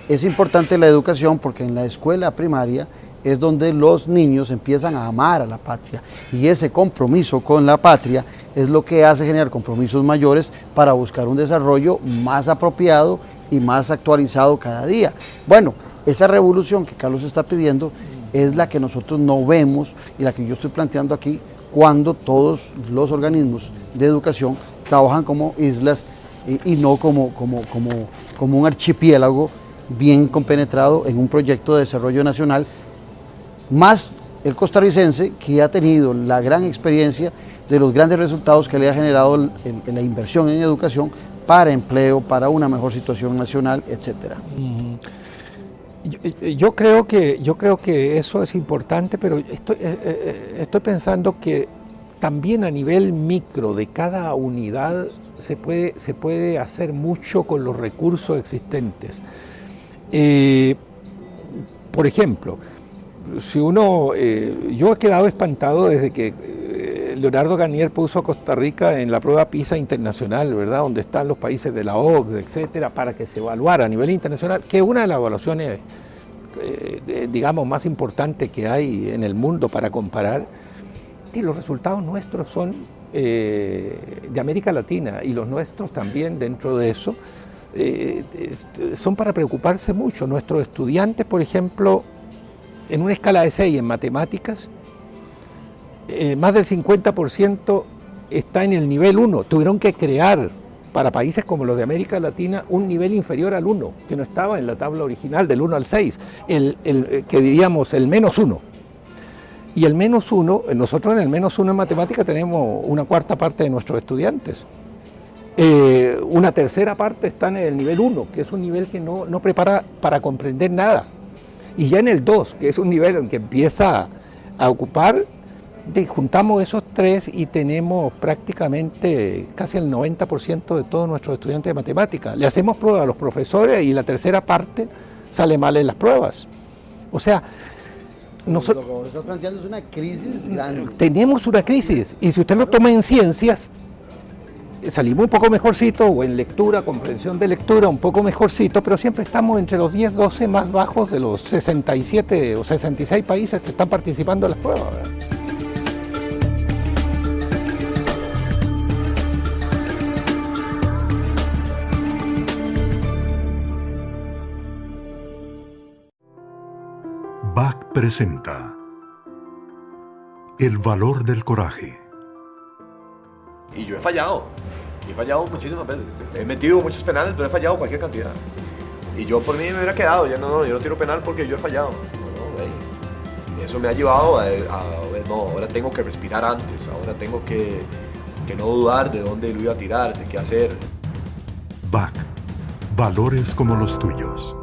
es importante la educación porque en la escuela primaria es donde los niños empiezan a amar a la patria, y ese compromiso con la patria es lo que hace generar compromisos mayores para buscar un desarrollo más apropiado y más actualizado cada día. Bueno, esa revolución que Carlos está pidiendo es la que nosotros no vemos y la que yo estoy planteando aquí, cuando todos los organismos de educación trabajan como islas y no como un archipiélago bien compenetrado en un proyecto de desarrollo nacional, más el costarricense, que ha tenido la gran experiencia de los grandes resultados que le ha generado la inversión en educación para empleo, para una mejor situación nacional, etcétera. Yo creo que eso es importante, pero estoy pensando que también a nivel micro de cada unidad se puede hacer mucho con los recursos existentes. Por ejemplo, si yo he quedado espantado desde que Leonardo Garnier puso a Costa Rica en la prueba PISA internacional, ¿verdad?, donde están los países de la OCDE, etcétera, para que se evaluara a nivel internacional, que es una de las evaluaciones, digamos, más importantes que hay en el mundo para comparar. Y los resultados nuestros son de América Latina, y los nuestros también dentro de eso son para preocuparse mucho. Nuestros estudiantes, por ejemplo, en una escala de 6 en matemáticas, más del 50% está en el nivel 1. Tuvieron que crear para países como los de América Latina un nivel inferior al 1, que no estaba en la tabla original del 1 al 6, que diríamos el menos 1. Y el menos 1, nosotros en el menos 1 en matemática tenemos una cuarta parte de nuestros estudiantes. Una tercera parte está en el nivel 1, que es un nivel que no prepara para comprender nada. Y ya en el 2, que es un nivel en que empieza a ocupar, juntamos esos tres y tenemos prácticamente casi el 90% de todos nuestros estudiantes de matemática. Le hacemos pruebas a los profesores y la tercera parte sale mal en las pruebas. O sea, nosotros lo que estás planteando es una crisis grande. Tenemos una crisis, y si usted lo toma en ciencias, salimos un poco mejorcito, o en lectura, comprensión de lectura, un poco mejorcito, pero siempre estamos entre los 10, 12 más bajos de los 67 o 66 países que están participando en las pruebas, ¿verdad? BAC presenta El valor del coraje. Y yo he fallado muchísimas veces. He metido muchos penales, pero he fallado cualquier cantidad. Y yo por mí me hubiera quedado, yo no tiro penal porque yo he fallado. Y eso me ha llevado a no, ahora tengo que respirar antes, ahora tengo que no dudar de dónde lo iba a tirar, de qué hacer. BAC, valores como los tuyos.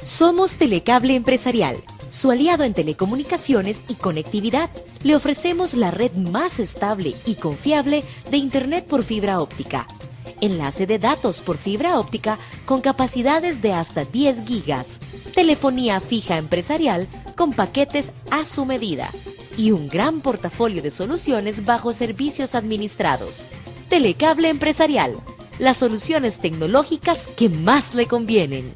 Somos Telecable Empresarial, su aliado en telecomunicaciones y conectividad. Le ofrecemos la red más estable y confiable de Internet por fibra óptica. Enlace de datos por fibra óptica con capacidades de hasta 10 gigas. Telefonía fija empresarial con paquetes a su medida. Y un gran portafolio de soluciones bajo servicios administrados. Telecable Empresarial, las soluciones tecnológicas que más le convienen.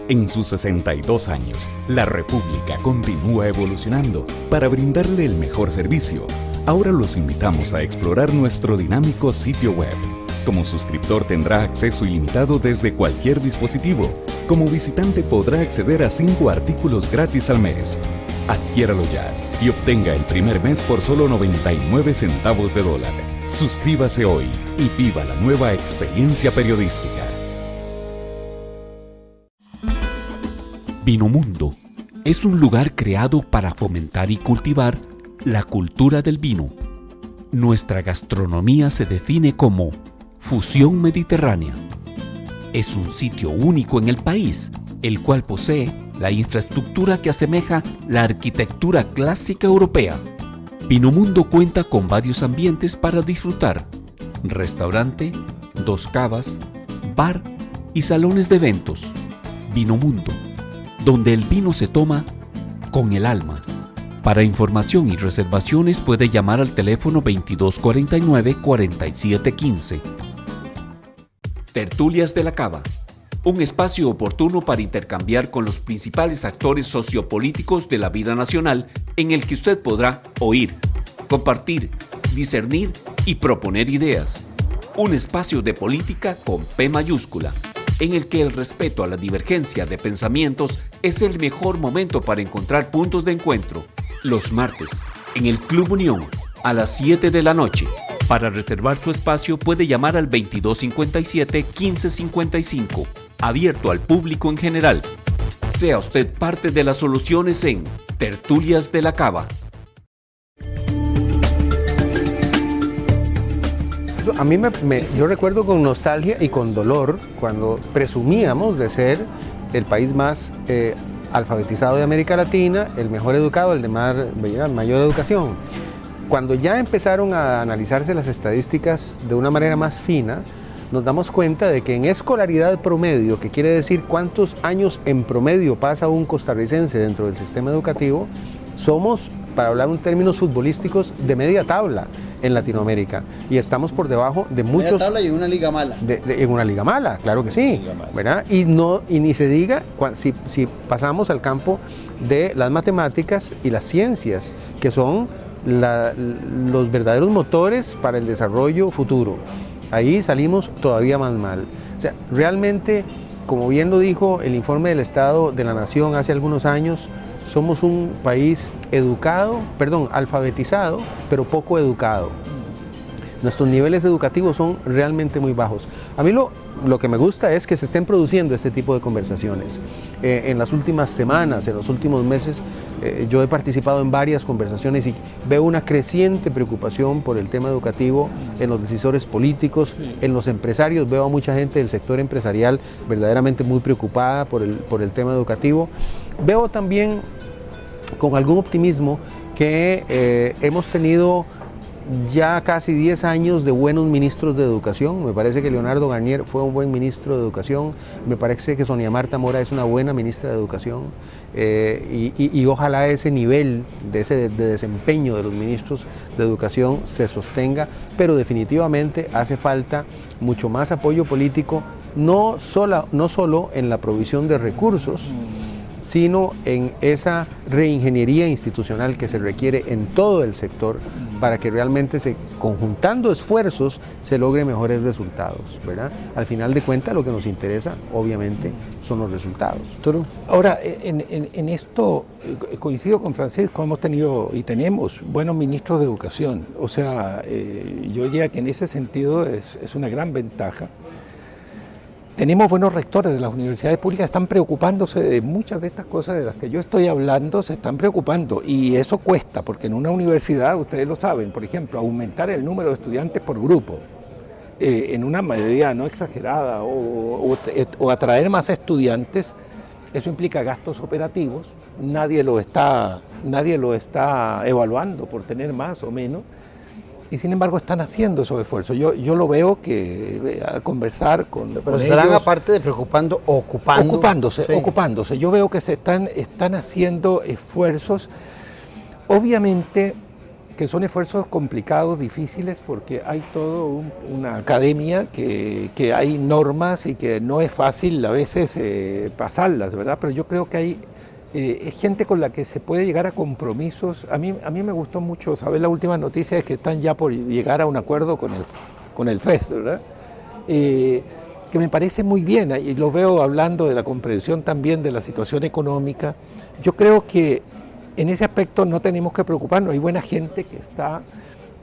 En sus 62 años, la República continúa evolucionando para brindarle el mejor servicio. Ahora los invitamos a explorar nuestro dinámico sitio web. Como suscriptor tendrá acceso ilimitado desde cualquier dispositivo. Como visitante podrá acceder a 5 artículos gratis al mes. Adquiéralo ya y obtenga el primer mes por solo 99 centavos de dólar. Suscríbase hoy y viva la nueva experiencia periodística. Vinomundo es un lugar creado para fomentar y cultivar la cultura del vino. Nuestra gastronomía se define como fusión mediterránea. Es un sitio único en el país, el cual posee la infraestructura que asemeja la arquitectura clásica europea. Vinomundo cuenta con varios ambientes para disfrutar: restaurante, 2 cavas, bar y salones de eventos. Vinomundo, donde el vino se toma con el alma. Para información y reservaciones puede llamar al teléfono 2249-4715. Tertulias de la Cava, un espacio oportuno para intercambiar con los principales actores sociopolíticos de la vida nacional, en el que usted podrá oír, compartir, discernir y proponer ideas. Un espacio de política con P mayúscula, en el que el respeto a la divergencia de pensamientos es el mejor momento para encontrar puntos de encuentro. Los martes, en el Club Unión, a las 7 de la noche. Para reservar su espacio puede llamar al 2257-1555, abierto al público en general. Sea usted parte de las soluciones en Tertulias de la Cava. A mí yo recuerdo con nostalgia y con dolor cuando presumíamos de ser el país más alfabetizado de América Latina, el mejor educado, el de mayor educación. Cuando ya empezaron a analizarse las estadísticas de una manera más fina, nos damos cuenta de que en escolaridad promedio, que quiere decir cuántos años en promedio pasa un costarricense dentro del sistema educativo, somos, para hablar en términos futbolísticos, de media tabla en Latinoamérica, y estamos por debajo de muchos... Media tabla y en una liga mala. En una liga mala, claro que sí, ¿verdad? Y ni se diga si pasamos al campo de las matemáticas y las ciencias, que son los verdaderos motores para el desarrollo futuro. Ahí salimos todavía más mal. O sea, realmente, como bien lo dijo el informe del Estado de la Nación hace algunos años, somos un país alfabetizado, pero poco educado. Nuestros niveles educativos son realmente muy bajos. A mí lo que me gusta es que se estén produciendo este tipo de conversaciones. En las últimas semanas, en los últimos meses, yo he participado en varias conversaciones y veo una creciente preocupación por el tema educativo en los decisores políticos, en los empresarios. Veo a mucha gente del sector empresarial verdaderamente muy preocupada por el tema educativo. Veo también con algún optimismo que hemos tenido ya casi 10 años de buenos ministros de educación. Me parece que Leonardo Garnier fue un buen ministro de educación, me parece que Sonia Marta Mora es una buena ministra de educación, y ojalá ese nivel de desempeño de los ministros de educación se sostenga, pero definitivamente hace falta mucho más apoyo político, no solo en la provisión de recursos, sino en esa reingeniería institucional que se requiere en todo el sector para que realmente conjuntando esfuerzos se logren mejores resultados, ¿verdad? Al final de cuentas lo que nos interesa obviamente son los resultados. ¿Toro? Ahora, en esto coincido con Francisco, hemos tenido y tenemos buenos ministros de educación, o sea, yo diría que en ese sentido es una gran ventaja. Tenemos buenos rectores de las universidades públicas, están preocupándose de muchas de estas cosas de las que yo estoy hablando, se están preocupando, y eso cuesta, porque en una universidad, ustedes lo saben, por ejemplo, aumentar el número de estudiantes por grupo, en una medida no exagerada, o atraer más estudiantes, eso implica gastos operativos, nadie lo está evaluando por tener más o menos, y sin embargo están haciendo esos esfuerzos. Yo lo veo que al conversar con Pero serán ellos, aparte de ocupándose. Yo veo que se están haciendo esfuerzos, obviamente que son esfuerzos complicados, difíciles, porque hay toda una academia que hay normas y que no es fácil a veces pasarlas, ¿verdad? Pero yo creo que hay es gente con la que se puede llegar a compromisos. A mí me gustó mucho saber la última noticia, es que están ya por llegar a un acuerdo con el FES, ¿verdad? Que me parece muy bien, y lo veo hablando de la comprensión también de la situación económica. Yo creo que en ese aspecto no tenemos que preocuparnos, hay buena gente que está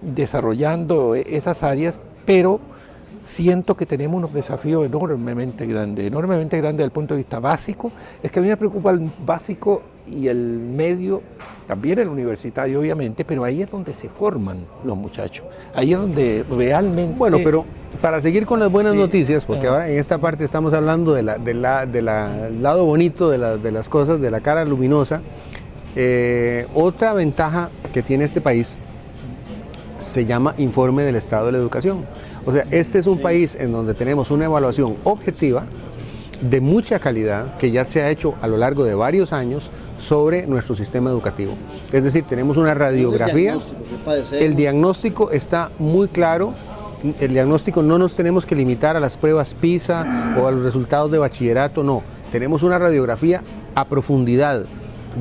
desarrollando esas áreas, pero siento que tenemos unos desafíos enormemente grandes desde el punto de vista básico. Es que a mí me preocupa el básico y el medio, también el universitario obviamente, pero ahí es donde se forman los muchachos, ahí es donde realmente... Bueno, pero para seguir con las buenas noticias, porque ahora en esta parte estamos hablando del lado bonito de las cosas, de la cara luminosa, otra ventaja que tiene este país se llama Informe del Estado de la Educación. O sea, este es un país en donde tenemos una evaluación objetiva de mucha calidad que ya se ha hecho a lo largo de varios años sobre nuestro sistema educativo. Es decir, tenemos una radiografía, el diagnóstico está muy claro, el diagnóstico no nos tenemos que limitar a las pruebas PISA o a los resultados de bachillerato, no. Tenemos una radiografía a profundidad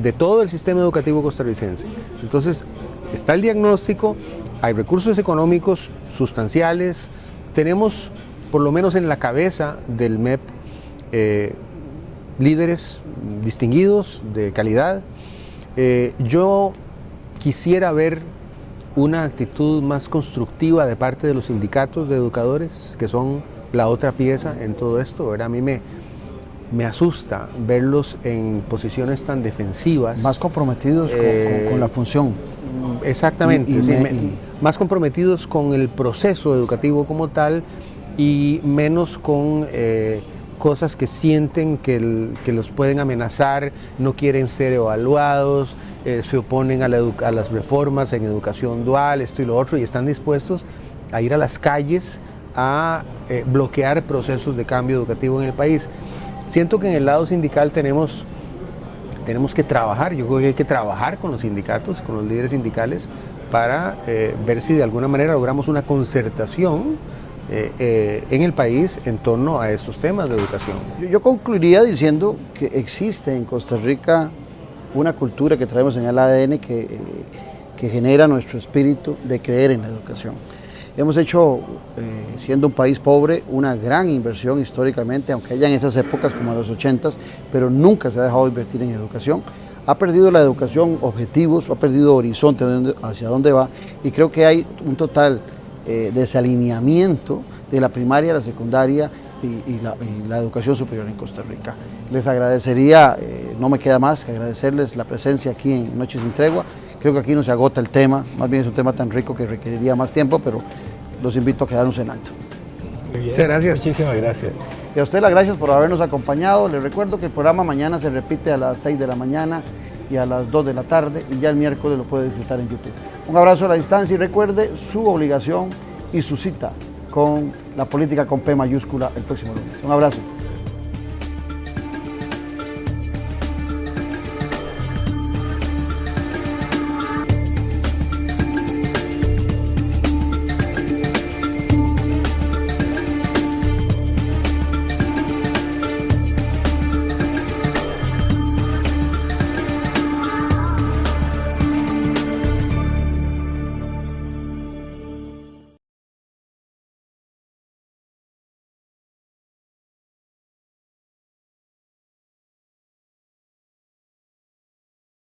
de todo el sistema educativo costarricense. Entonces, está el diagnóstico, hay recursos económicos sustanciales, tenemos, por lo menos en la cabeza del MEP, líderes distinguidos de calidad. Yo quisiera ver una actitud más constructiva de parte de los sindicatos de educadores, que son la otra pieza en todo esto, ¿verdad? A mí me asusta verlos en posiciones tan defensivas. Más comprometidos con la función. Exactamente, más comprometidos con el proceso educativo como tal y menos con cosas que sienten que los pueden amenazar, no quieren ser evaluados, se oponen a las reformas en educación dual, esto y lo otro, y están dispuestos a ir a las calles a bloquear procesos de cambio educativo en el país. Siento que en el lado sindical tenemos que trabajar, yo creo que hay que trabajar con los sindicatos, con los líderes sindicales, para ver si de alguna manera logramos una concertación en el país en torno a estos temas de educación. Yo concluiría diciendo que existe en Costa Rica una cultura que traemos en el ADN que genera nuestro espíritu de creer en la educación. Hemos hecho, siendo un país pobre, una gran inversión históricamente, aunque haya en esas épocas como en los 80s, pero nunca se ha dejado de invertir en educación. Ha perdido la educación objetivos, ha perdido horizonte hacia dónde va, y creo que hay un total desalineamiento de la primaria, la secundaria y la educación superior en Costa Rica. Les agradecería, no me queda más que agradecerles la presencia aquí en Noches sin Tregua. Creo que aquí no se agota el tema, más bien es un tema tan rico que requeriría más tiempo, pero los invito a quedarnos en alto. Muy bien. Muchas gracias. Muchísimas gracias. Y a usted las gracias por habernos acompañado. Les recuerdo que el programa mañana se repite a las 6 de la mañana y a las 2 de la tarde, y ya el miércoles lo puede disfrutar en YouTube. Un abrazo a la distancia y recuerde su obligación y su cita con la política con P mayúscula el próximo lunes. Un abrazo.